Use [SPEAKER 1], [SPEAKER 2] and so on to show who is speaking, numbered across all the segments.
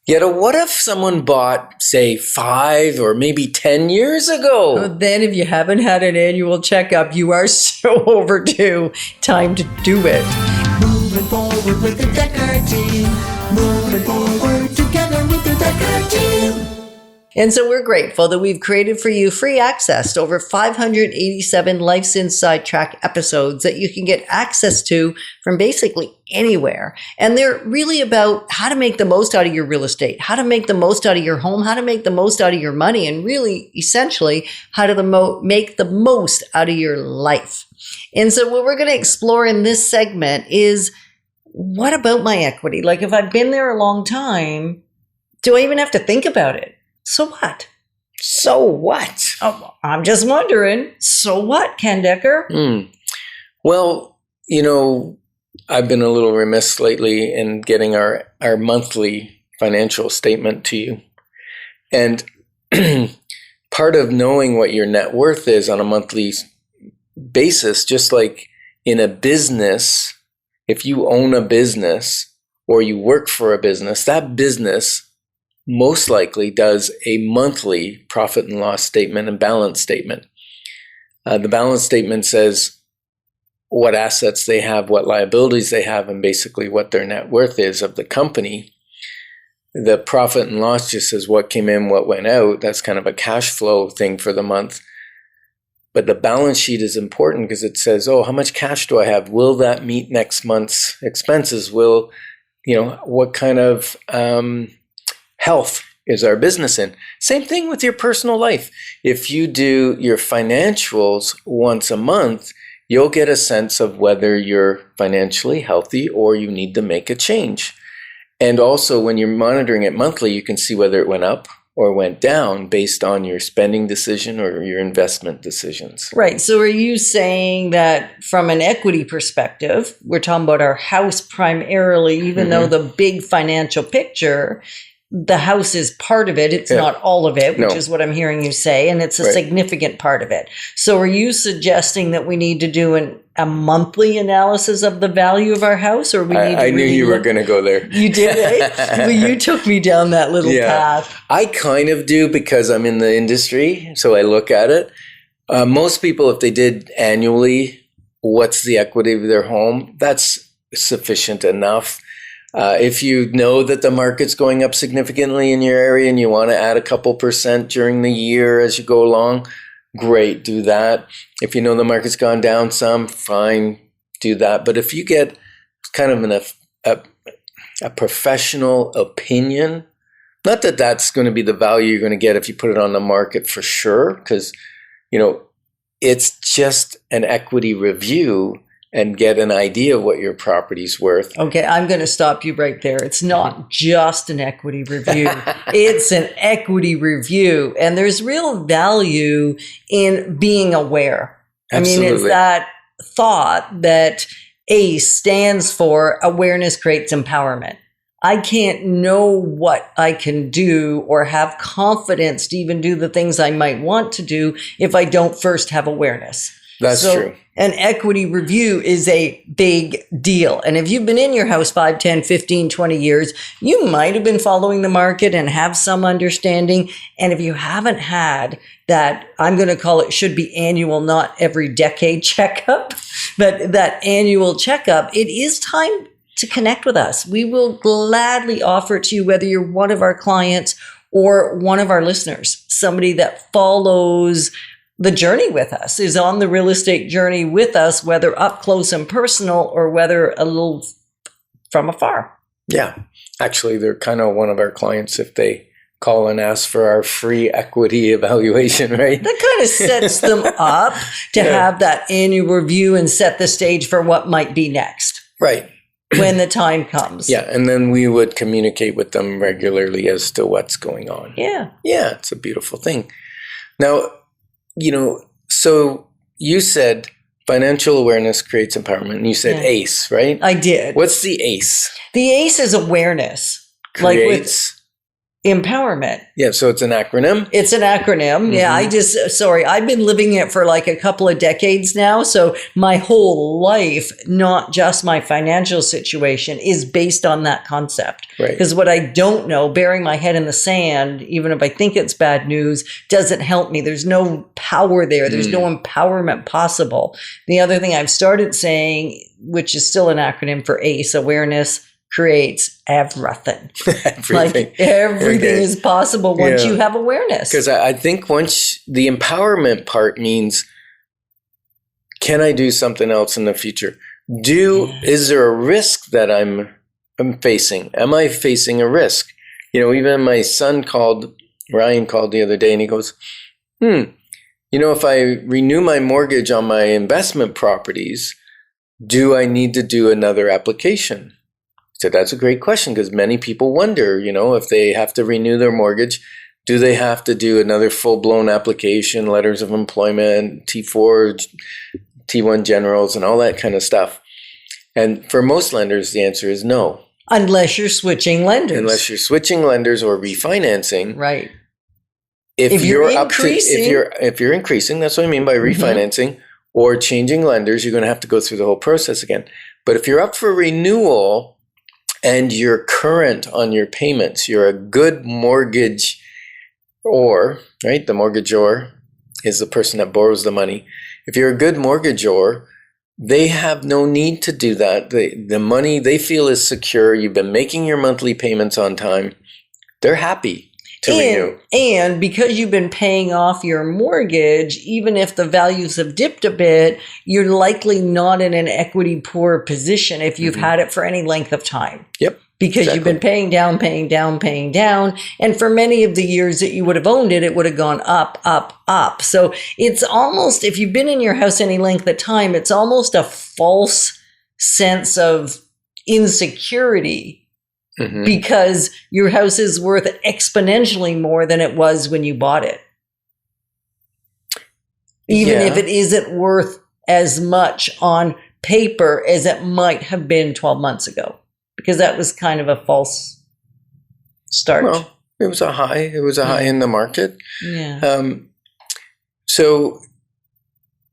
[SPEAKER 1] Yet, what if someone bought, say, 5 or maybe 10 years ago?
[SPEAKER 2] Well, then if you haven't had an annual checkup, you are so overdue. Time to do it.
[SPEAKER 3] Moving forward with the Decker team. Moving forward together with the Decker team.
[SPEAKER 2] And so we're grateful that we've created for you free access to over 587 Life's Inside Track episodes that you can get access to from basically anywhere. And they're really about how to make the most out of your real estate, how to make the most out of your home, how to make the most out of your money, and really, essentially, how to make the most out of your life. And so what we're going to explore in this segment is, what about my equity? Like, if I've been there a long time, do I even have to think about it? So what?
[SPEAKER 1] So what?
[SPEAKER 2] Oh, I'm just wondering. So what, Ken Decker?
[SPEAKER 1] Well, I've been a little remiss lately in getting our monthly financial statement to you. And part of knowing what your net worth is on a monthly basis, just like in a business, if you own a business or you work for a business, that business most likely does a monthly profit and loss statement and balance statement. The balance statement says what assets they have, what liabilities they have, and basically what their net worth is of the company. The profit and loss just says what came in, what went out. That's kind of a cash flow thing for the month. But the balance sheet is important because it says, how much cash do I have? Will that meet next month's expenses? What kind of health is our business in? Same thing with your personal life. If you do your financials once a month, you'll get a sense of whether you're financially healthy or you need to make a change. And also, when you're monitoring it monthly, you can see whether it went up or went down based on your spending decision or your investment decisions.
[SPEAKER 2] Right. So are you saying that from an equity perspective, we're talking about our house primarily, even though the big financial picture, the house is part of it. It's not all of it, which is what I'm hearing you say, and it's a significant part of it. So are you suggesting that we need to do a monthly analysis of the value of our house, or we need to
[SPEAKER 1] I knew you were going to go there.
[SPEAKER 2] You did, eh? Well, you took me down that little path.
[SPEAKER 1] I kind of do because I'm in the industry, so I look at it. Most people, if they did annually, what's the equity of their home, that's sufficient enough. If you know that the market's going up significantly in your area and you want to add a couple percent during the year as you go along, great, do that. If you know the market's gone down some, fine, do that. But if you get kind of a professional opinion, not that that's going to be the value you're going to get if you put it on the market for sure, because, it's just an equity review and get an idea of what your property's worth.
[SPEAKER 2] Okay, I'm going to stop you right there. It's not just an equity review. It's an equity review. And there's real value in being aware.
[SPEAKER 1] Absolutely.
[SPEAKER 2] I mean, it's that thought that ACE stands for Awareness Creates Empowerment. I can't know what I can do or have confidence to even do the things I might want to do if I don't first have awareness.
[SPEAKER 1] That's true.
[SPEAKER 2] An equity review is a big deal. And if you've been in your house 5, 10, 15, 20 years, you might have been following the market and have some understanding. And if you haven't had that, I'm going to call it should be annual, not every decade checkup, but that annual checkup, it is time to connect with us. We will gladly offer it to you, whether you're one of our clients or one of our listeners, somebody that follows the journey with us, is on the real estate journey with us, whether up close and personal or whether a little from afar.
[SPEAKER 1] Yeah. Actually, they're kind of one of our clients if they call and ask for our free equity evaluation, right?
[SPEAKER 2] That kind of sets them up to have that annual review and set the stage for what might be next.
[SPEAKER 1] Right.
[SPEAKER 2] When the time comes.
[SPEAKER 1] Yeah. And then we would communicate with them regularly as to what's going on.
[SPEAKER 2] Yeah.
[SPEAKER 1] Yeah. It's a beautiful thing. Now, so you said financial awareness creates empowerment, and you said ACE, right?
[SPEAKER 2] I did.
[SPEAKER 1] What's the ACE?
[SPEAKER 2] The ACE is awareness.
[SPEAKER 1] Creates
[SPEAKER 2] empowerment.
[SPEAKER 1] Yeah, so it's an acronym.
[SPEAKER 2] It's an acronym. Yeah, I've been living it for like a couple of decades now. So my whole life, not just my financial situation, is based on that concept.
[SPEAKER 1] Right.
[SPEAKER 2] Because what I don't know, burying my head in the sand, even if I think it's bad news, doesn't help me. There's no power there. There's no empowerment possible. The other thing I've started saying, which is still an acronym for ACE, awareness, creates everything.
[SPEAKER 1] Everything.
[SPEAKER 2] Like everything is possible once you have awareness.
[SPEAKER 1] Because I think once the empowerment part means, can I do something else in the future? Is there a risk that I'm facing? Am I facing a risk? Even my son Ryan called the other day and he goes, if I renew my mortgage on my investment properties, do I need to do another application? So that's a great question, because many people wonder, if they have to renew their mortgage, do they have to do another full-blown application, letters of employment, T4, T1 generals, and all that kind of stuff? And for most lenders, the answer is no.
[SPEAKER 2] Unless you're switching lenders.
[SPEAKER 1] Unless you're switching lenders or refinancing.
[SPEAKER 2] Right.
[SPEAKER 1] If you're increasing, that's what I mean by refinancing, or changing lenders, you're going to have to go through the whole process again. But if you're up for renewal, and you're current on your payments, you're a good mortgagor, right? The mortgagor is the person that borrows the money. If you're a good mortgagor, they have no need to do that. The money they feel is secure. You've been making your monthly payments on time. They're happy to renew.
[SPEAKER 2] And because you've been paying off your mortgage, even if the values have dipped a bit, you're likely not in an equity poor position if you've had it for any length of time.
[SPEAKER 1] Yep.
[SPEAKER 2] Because you've been paying down. And for many of the years that you would have owned it, it would have gone up, up, up. So it's almost, if you've been in your house any length of time, it's almost a false sense of insecurity. Because your house is worth exponentially more than it was when you bought it. Even if it isn't worth as much on paper as it might have been 12 months ago. Because that was kind of a false start.
[SPEAKER 1] Well, it was a high. It was a high in the market.
[SPEAKER 2] Yeah.
[SPEAKER 1] So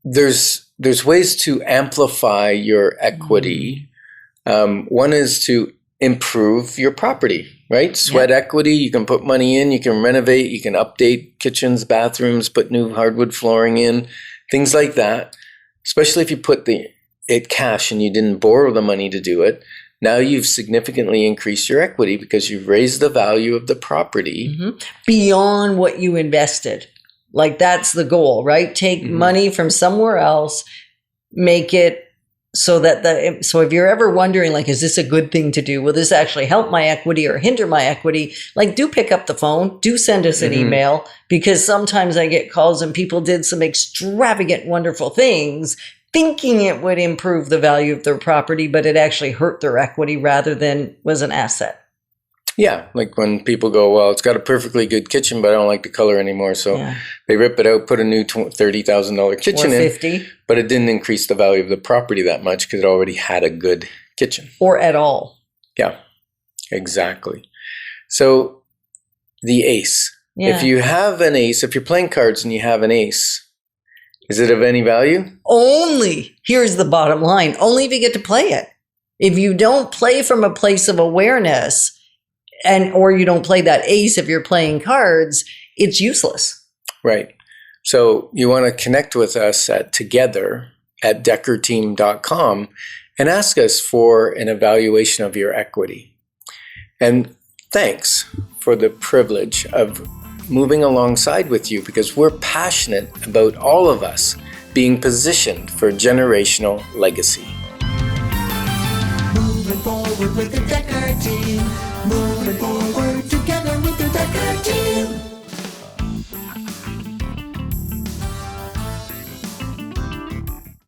[SPEAKER 1] there's ways to amplify your equity. One is to improve your property, right? Sweat equity. You can put money in, you can renovate, you can update kitchens, bathrooms, put new hardwood flooring in, things like that. Especially if you put it cash and you didn't borrow the money to do it. Now you've significantly increased your equity because you've raised the value of the property.
[SPEAKER 2] Beyond what you invested. Like that's the goal, right? Take money from somewhere else, make it so that so if you're ever wondering, like, is this a good thing to do? Will this actually help my equity or hinder my equity? Like, do pick up the phone, do send us an email, because sometimes I get calls and people did some extravagant, wonderful things thinking it would improve the value of their property, but it actually hurt their equity rather than was an asset.
[SPEAKER 1] Yeah, like when people go, well, it's got a perfectly good kitchen, but I don't like the color anymore. So they rip it out, put a new $30,000 kitchen
[SPEAKER 2] or
[SPEAKER 1] in,
[SPEAKER 2] 50,
[SPEAKER 1] but it didn't increase the value of the property that much because it already had a good kitchen.
[SPEAKER 2] Or at all.
[SPEAKER 1] Yeah, exactly. So the ace.
[SPEAKER 2] Yeah.
[SPEAKER 1] If you have an ace, if you're playing cards and you have an ace, is it of any value?
[SPEAKER 2] Only, here's the bottom line, only if you get to play it. If you don't play from a place of awareness, or you don't play that ace if you're playing cards, it's useless.
[SPEAKER 1] Right. So you want to connect with us together at deckerteam.com and ask us for an evaluation of your equity. And thanks for the privilege of moving alongside with you, because we're passionate about all of us being positioned for generational legacy.
[SPEAKER 3] Moving forward with the Decker team. Moving forward